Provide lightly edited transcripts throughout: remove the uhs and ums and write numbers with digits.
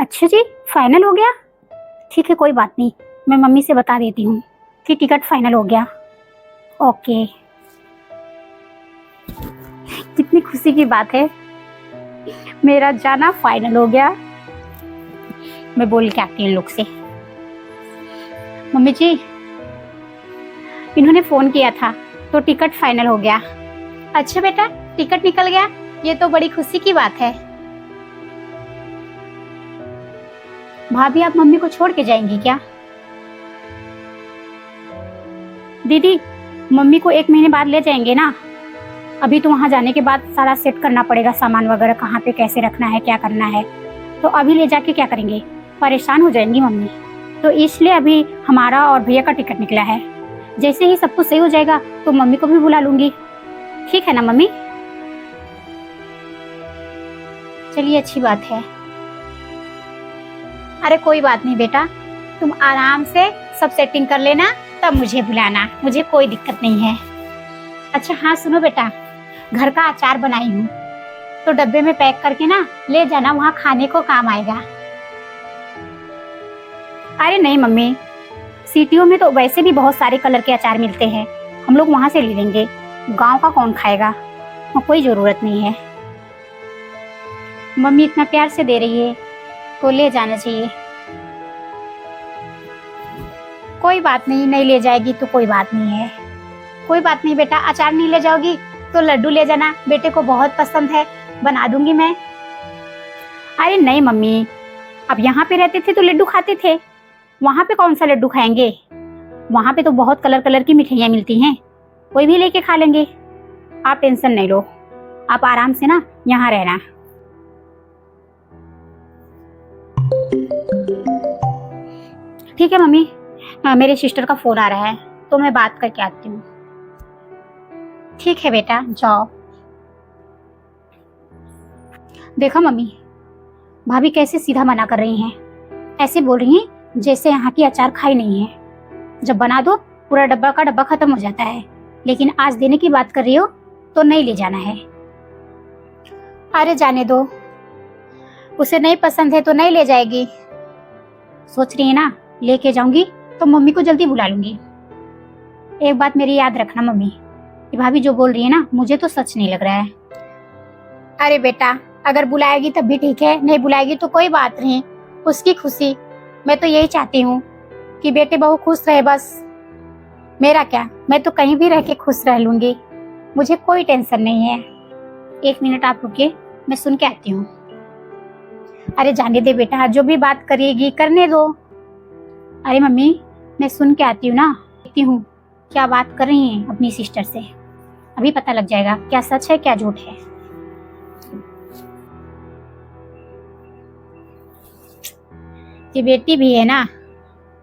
अच्छा जी, फाइनल हो गया। ठीक है, कोई बात नहीं, मैं मम्मी से बता देती हूँ कि टिकट फाइनल हो गया। ओके। कितनी खुशी की बात है, मेरा जाना फाइनल हो गया। मैं बोल के आती हूँ इन लोग से। मम्मी जी, इन्होंने फोन किया था तो टिकट फाइनल हो गया। अच्छा बेटा, टिकट निकल गया, ये तो बड़ी खुशी की बात है। भाभी, आप मम्मी को छोड़ के जाएंगी क्या? दीदी, मम्मी को 1 महीने बाद ले जाएंगे ना। अभी तो वहां जाने के बाद सारा सेट करना पड़ेगा, सामान वगैरह कहाँ पे कैसे रखना है, क्या करना है। तो अभी ले जाके क्या करेंगे, परेशान हो जाएंगी मम्मी। तो इसलिए अभी हमारा और भैया का टिकट निकला है। जैसे ही सब कुछ सही हो जाएगा तो मम्मी को भी बुला लूंगी। ठीक है ना मम्मी? चलिए, अच्छी बात है। अरे कोई बात नहीं बेटा, तुम आराम से सब सेटिंग कर लेना, तब मुझे बुलाना, मुझे कोई दिक्कत नहीं है। अच्छा हाँ, सुनो बेटा, घर का अचार बनाई हूँ, तो डब्बे में पैक करके ना ले जाना, वहाँ खाने को काम आएगा। अरे नहीं मम्मी, सिटियों में तो वैसे भी बहुत सारे कलर के अचार मिलते हैं, हम लोग वहां से ले लेंगे। गांव का कौन खाएगा, वहाँ कोई जरूरत नहीं है। मम्मी इतना प्यार से दे रही है तो ले जाना चाहिए। कोई बात नहीं, नहीं ले जाएगी तो कोई बात नहीं है। कोई बात नहीं बेटा, अचार नहीं ले जाओगी तो लड्डू ले जाना, बेटे को बहुत पसंद है, बना दूंगी मैं। अरे नहीं मम्मी, अब यहाँ पे रहते थे तो लड्डू खाते थे, वहां पे कौन सा लड्डू खाएंगे। वहां पे तो बहुत कलर कलर की मिठाइयाँ मिलती हैं, कोई भी लेके खा लेंगे। आप टेंशन नहीं लो, आप आराम से ना यहाँ रहना। ठीक है मम्मी, मेरे सिस्टर का फोन आ रहा है तो मैं बात करके आती हूँ। ठीक है बेटा, जाओ। देखो मम्मी, भाभी कैसे सीधा मना कर रही हैं, ऐसे बोल रही हैं जैसे यहाँ की अचार खाई नहीं है। जब बना दो पूरा डब्बा का डब्बा खत्म हो जाता है, लेकिन आज देने की बात कर रही हो तो नहीं ले जाना है। अरे जाने दो, उसे नहीं पसंद है तो नहीं ले जाएगी। सोच रही है ना लेके जाऊंगी तो मम्मी को जल्दी बुला लूंगी। एक बात मेरी याद रखना मम्मी, कि भाभी जो बोल रही है ना मुझे तो सच नहीं लग रहा है। अरे बेटा, अगर बुलाएगी तब भी ठीक है, नहीं बुलाएगी तो कोई बात नहीं, उसकी खुशी। मैं तो यही चाहती हूँ कि बेटे बहू खुश रहे बस। मेरा क्या, मैं तो कहीं भी रह के खुश रह लूंगी, मुझे कोई टेंशन नहीं है। 1 मिनट आप रुकिए, मैं सुन के आती हूँ। अरे जाने दे बेटा, जो भी बात करेगी करने दो। अरे मम्मी, मैं सुन के आती हूँ ना, देखती हूँ क्या बात कर रही हैं अपनी सिस्टर से, अभी पता लग जाएगा क्या सच है क्या झूठ है। ये बेटी भी है ना,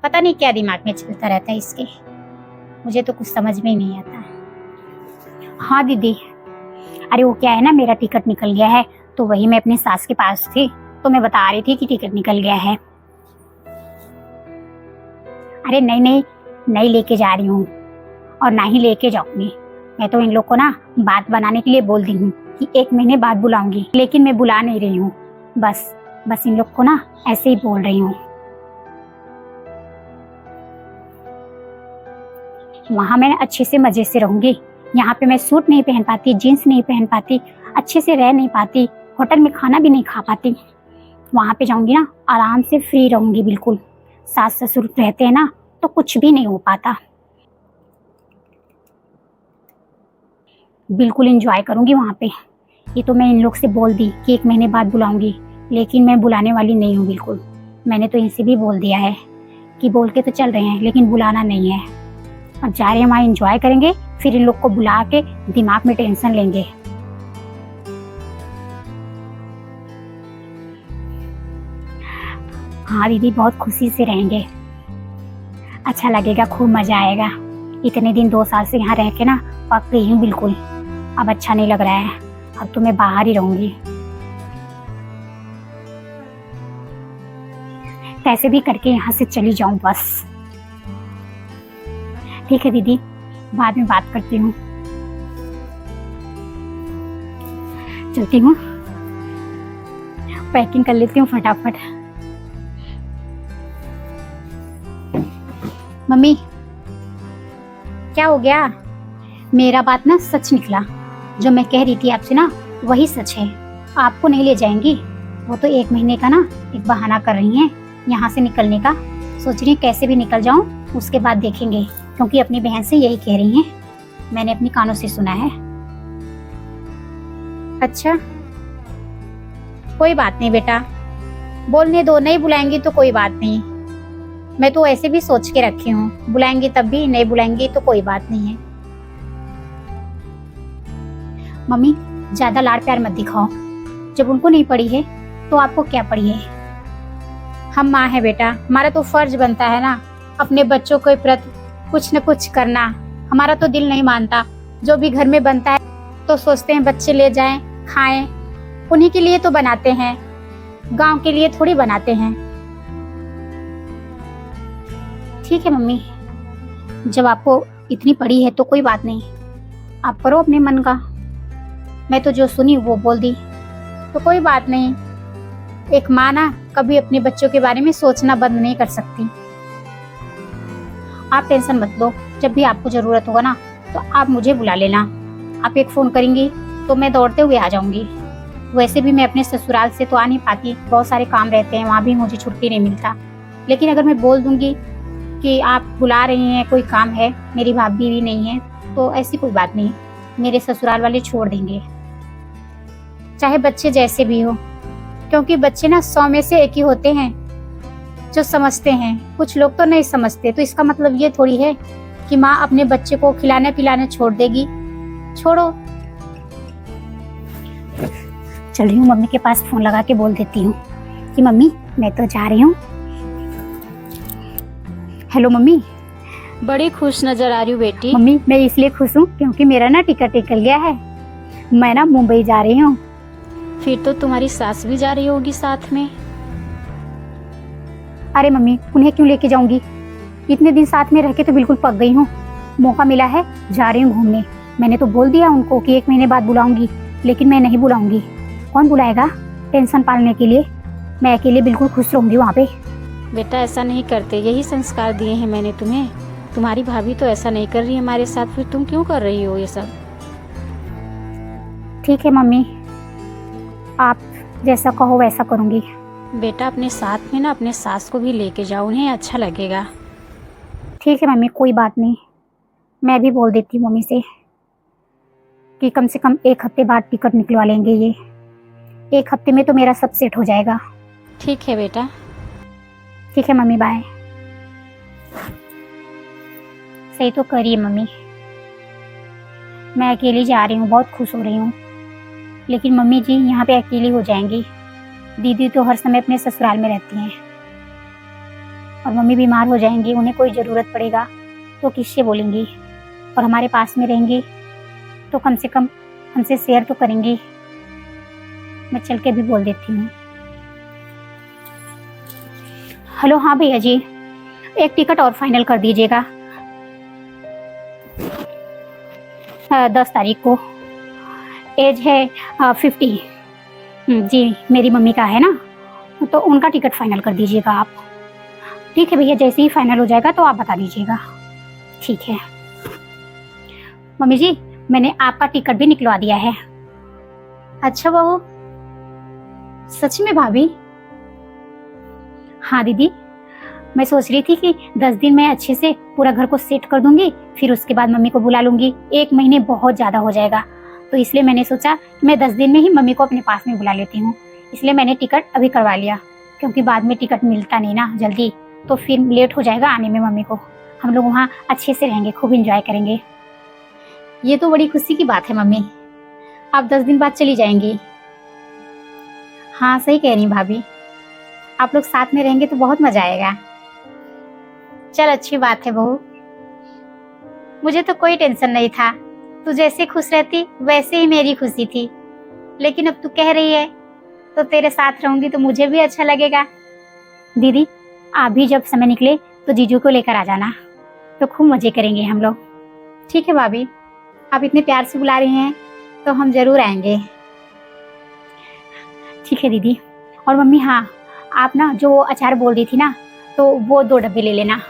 पता नहीं क्या दिमाग में चलता रहता है इसके, मुझे तो कुछ समझ में ही नहीं आता। हाँ दीदी, अरे वो क्या है ना, मेरा टिकट निकल गया है, तो वही मैं अपनी सास के पास थी तो मैं बता रही थी कि टिकट निकल गया है। अरे नहीं नहीं, नहीं लेके जा रही हूँ और ना ही लेके जाऊंगी। मैं तो इन लोग को ना बात बनाने के लिए बोल दी हूँ कि 1 महीने बाद बुलाऊंगी, लेकिन मैं बुला नहीं रही हूँ, बस इन लोग को ना ऐसे ही बोल रही हूँ। वहां मैं अच्छे से मजे से रहूंगी, यहाँ पे मैं सूट नहीं पहन पाती, जीन्स नहीं पहन पाती, अच्छे से रह नहीं पाती, होटल में खाना भी नहीं खा पाती। वहां पे जाऊंगी ना आराम से फ्री रहूंगी बिल्कुल। सास ससुर रहते हैं ना तो कुछ भी नहीं हो पाता, बिल्कुल एंजॉय करूंगी वहां पे। ये तो मैं इन लोग से बोल दी कि 1 महीने बाद बुलाऊंगी, लेकिन मैं बुलाने वाली नहीं हूँ बिल्कुल। मैंने तो इनसे भी बोल दिया है कि बोल के तो चल रहे हैं लेकिन बुलाना नहीं है। अब जा रहे हैं वहाँ एंजॉय करेंगे, फिर इन लोग को बुला के दिमाग में टेंशन लेंगे। हाँ दीदी, बहुत खुशी से रहेंगे, अच्छा लगेगा, खूब मजा आएगा। इतने दिन 2 साल से यहाँ रह के ना पक गई हूँ बिल्कुल, अब अच्छा नहीं लग रहा है, अब तो मैं बाहर ही रहूंगी। कैसे भी करके यहाँ से चली जाऊं बस। ठीक है दीदी, बाद में बात करती हूँ, चलती हूँ, पैकिंग कर लेती हूँ फटाफट। मम्मी क्या हो गया? मेरा बात ना सच निकला। जो मैं कह रही थी आपसे ना वही सच है। आपको नहीं ले जाएंगी। वो तो 1 महीने का ना एक बहाना कर रही हैं यहाँ से निकलने का। सोच रही हैं कैसे भी निकल जाऊं, उसके बाद देखेंगे। क्योंकि अपनी बहन से यही कह रही हैं, मैंने अपनी कानों से सुना है। अच्छा कोई बात नहीं बेटा, बोलने दो। नहीं बुलाएंगी तो कोई बात नहीं। मैं तो ऐसे भी सोच के रखी हूँ, बुलाएंगी तब भी, नहीं बुलाएंगी तो कोई बात नहीं है। मम्मी ज्यादा लाड़ प्यार मत दिखाओ। जब उनको नहीं पड़ी है तो आपको क्या पड़ी है? हम माँ है बेटा, हमारा तो फर्ज बनता है ना अपने बच्चों के प्रति कुछ न कुछ करना। हमारा तो दिल नहीं मानता। जो भी घर में बनता है तो सोचते हैं बच्चे ले जाएं, खाएं। उन्हीं के लिए तो बनाते हैं, गांव के लिए थोड़ी बनाते हैं। ठीक है मम्मी, जब आपको इतनी पड़ी है तो कोई बात नहीं, आप करो अपने मन का। मैं तो जो सुनी वो बोल दी, तो कोई बात नहीं। एक माँ ना कभी अपने बच्चों के बारे में सोचना बंद नहीं कर सकती। आप टेंशन मत लो, जब भी आपको जरूरत होगा ना तो आप मुझे बुला लेना। आप एक फोन करेंगी तो मैं दौड़ते हुए आ जाऊंगी। वैसे भी मैं अपने ससुराल से तो आ नहीं पाती, बहुत सारे काम रहते हैं, वहाँ भी मुझे छुट्टी नहीं मिलता। लेकिन अगर मैं बोल दूंगी कि आप बुला रही हैं, कोई काम है, मेरी भाभी भी नहीं है, तो ऐसी कोई बात नहीं, मेरे ससुराल वाले छोड़ देंगे, चाहे बच्चे जैसे भी हो। क्योंकि बच्चे ना 100 में से 1 ही होते हैं जो समझते हैं। कुछ लोग तो नहीं समझते। तो इसका मतलब ये थोड़ी है कि माँ अपने बच्चे को खिलाने पिलाने छोड़ देगी। छोड़ो। चल रही हूँ मम्मी के पास, फोन लगा के बोल देती हूँ कि मम्मी मैं तो जा रही हूँ। Hello mummy. बड़ी खुश नजर आ रही हूँ बेटी। मम्मी मैं इसलिए खुश हूँ क्योंकि मेरा ना टिकट निकल गया है। मैं ना मुंबई जा रही हूँ। फिर तो तुम्हारी सास भी जा रही होगी साथ में। अरे मम्मी उन्हें क्यों लेके जाऊंगी? इतने दिन साथ में रह के तो बिल्कुल पक गई हूँ। मौका मिला है, जा रही हूँ घूमने। मैंने तो बोल दिया उनको कि 1 महीने बाद बुलाऊंगी, लेकिन मैं नहीं बुलाऊंगी। कौन बुलाएगा टेंशन पालने के लिए? मैं अकेले बिल्कुल खुश रहूंगी वहाँ पे। बेटा ऐसा नहीं करते, यही संस्कार दिए हैं मैंने तुम्हें। तुम्हारी भाभी तो ऐसा नहीं कर रही हमारे साथ, फिर तुम क्यों कर रही हो ये सब? ठीक है मम्मी, आप जैसा कहो वैसा करूंगी। बेटा अपने साथ में ना अपने सास को भी लेके जाओ, उन्हें अच्छा लगेगा। ठीक है मम्मी, कोई बात नहीं। मैं भी बोल देती हूँ मम्मी से कि कम से कम 1 हफ्ते बाद टिकट निकलवा लेंगे। ये 1 हफ्ते में तो मेरा सब सेट हो जाएगा। ठीक है बेटा। ठीक है मम्मी, बाय। सही तो करिए मम्मी, मैं अकेली जा रही हूँ, बहुत खुश हो रही हूँ। लेकिन मम्मी जी यहाँ पे अकेली हो जाएंगी। दीदी तो हर समय अपने ससुराल में रहती हैं, और मम्मी बीमार हो जाएंगी, उन्हें कोई ज़रूरत पड़ेगा तो किससे बोलेंगी? और हमारे पास में रहेंगी तो कम से कम हमसे शेयर तो करेंगी। मैं चल के भी बोल देती हूँ। हेलो, हाँ भैया जी, एक टिकट और फाइनल कर दीजिएगा 10 तारीख को। एज है 50। जी मेरी मम्मी का है ना, तो उनका टिकट फाइनल कर दीजिएगा आप। ठीक है भैया, जैसे ही फाइनल हो जाएगा तो आप बता दीजिएगा। ठीक है मम्मी जी, मैंने आपका टिकट भी निकलवा दिया है। अच्छा बहू, सच में भाभी? हाँ दीदी, मैं सोच रही थी कि 10 दिन में अच्छे से पूरा घर को सेट कर दूंगी, फिर उसके बाद मम्मी को बुला लूंगी। 1 महीने बहुत ज्यादा हो जाएगा, तो इसलिए मैंने सोचा कि मैं 10 दिन में ही मम्मी को अपने पास में बुला लेती हूँ। इसलिए मैंने टिकट अभी करवा लिया, क्योंकि बाद में टिकट मिलता नहीं ना जल्दी, तो फिर लेट हो जाएगा आने में मम्मी को। हम लोग वहाँ अच्छे से रहेंगे, खूब इंजॉय करेंगे। ये तो बड़ी खुशी की बात है मम्मी, आप 10 दिन बाद चली जाएंगी। हाँ सही कह रही भाभी, आप लोग साथ में रहेंगे तो बहुत मजा आएगा। चल अच्छी बात है बहू, मुझे तो कोई टेंशन नहीं था। तू जैसे खुश रहती वैसे ही मेरी खुशी थी। लेकिन अब तू कह रही है तो तेरे साथ रहूंगी तो मुझे भी अच्छा लगेगा। दीदी आप भी जब समय निकले तो जीजू को लेकर आ जाना, तो खूब मजे करेंगे हम लोग। ठीक है भाभी, आप इतने प्यार से बुला रही हैं तो हम जरूर आएंगे। ठीक है दीदी। और मम्मी हाँ, आप ना जो अचार बोल रही थी ना, तो वो 2 डब्बे ले लेना।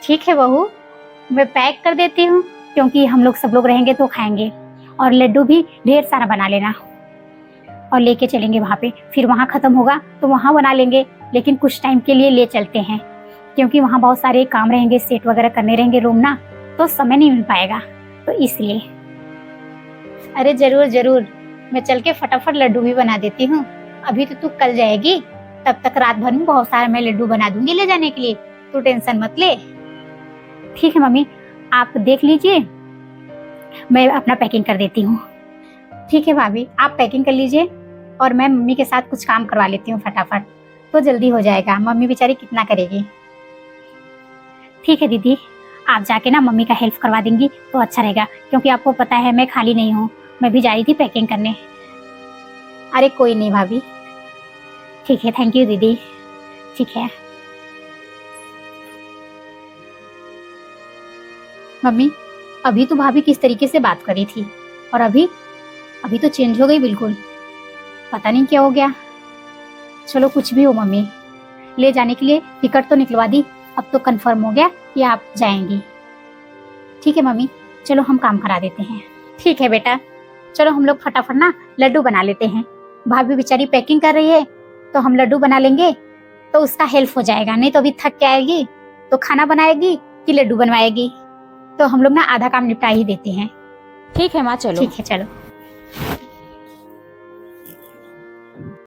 ठीक है बहू, मैं पैक कर देती हूँ, क्योंकि हम लोग सब लोग रहेंगे तो खाएंगे। और लड्डू भी ढेर सारा बना लेना और लेके चलेंगे वहाँ पे। फिर वहाँ खत्म होगा तो वहाँ बना लेंगे, लेकिन कुछ टाइम के लिए ले चलते हैं, क्योंकि वहाँ बहुत सारे काम रहेंगे, सेट वगैरह करने रहेंगे रूम ना, तो समय नहीं मिल पाएगा, तो इसलिए। अरे जरूर जरूर, मैं चल के फटाफट लड्डू भी बना देती हूँ। अभी तो तू कल जाएगी, तब तक रात भर में बहुत सारा मैं लड्डू बना दूंगी ले जाने के लिए, तू टेंशन मत ले। ठीक है मम्मी, आप देख लीजिए, मैं अपना पैकिंग कर देती हूँ। ठीक है भाभी, आप पैकिंग कर लीजिए और मैं मम्मी के साथ कुछ काम करवा लेती हूँ फटाफट, तो जल्दी हो जाएगा। मम्मी बेचारी कितना करेगी। ठीक है दीदी, आप जाके ना मम्मी का हेल्प करवा देंगी तो अच्छा रहेगा, क्योंकि आपको पता है मैं खाली नहीं हूँ, मैं भी जा रही थी पैकिंग करने। अरे कोई नहीं भाभी। ठीक है, थैंक यू दीदी। ठीक है मम्मी, अभी तो भाभी किस तरीके से बात करी थी और अभी तो चेंज हो गई बिल्कुल, पता नहीं क्या हो गया। चलो कुछ भी हो मम्मी, ले जाने के लिए टिकट तो निकलवा दी, अब तो कंफर्म हो गया कि आप जाएंगी। ठीक है मम्मी, चलो हम काम करा देते हैं। ठीक है बेटा, चलो हम लोग फटाफट ना लड्डू बना लेते हैं। भाभी बेचारी पैकिंग कर रही है, तो हम लड्डू बना लेंगे तो उसका हेल्प हो जाएगा, नहीं तो अभी थक के आएगी तो खाना बनाएगी कि लड्डू बनवाएगी, तो हम लोग ना आधा काम निपटा ही देते हैं। ठीक है माँ, चलो। ठीक है चलो।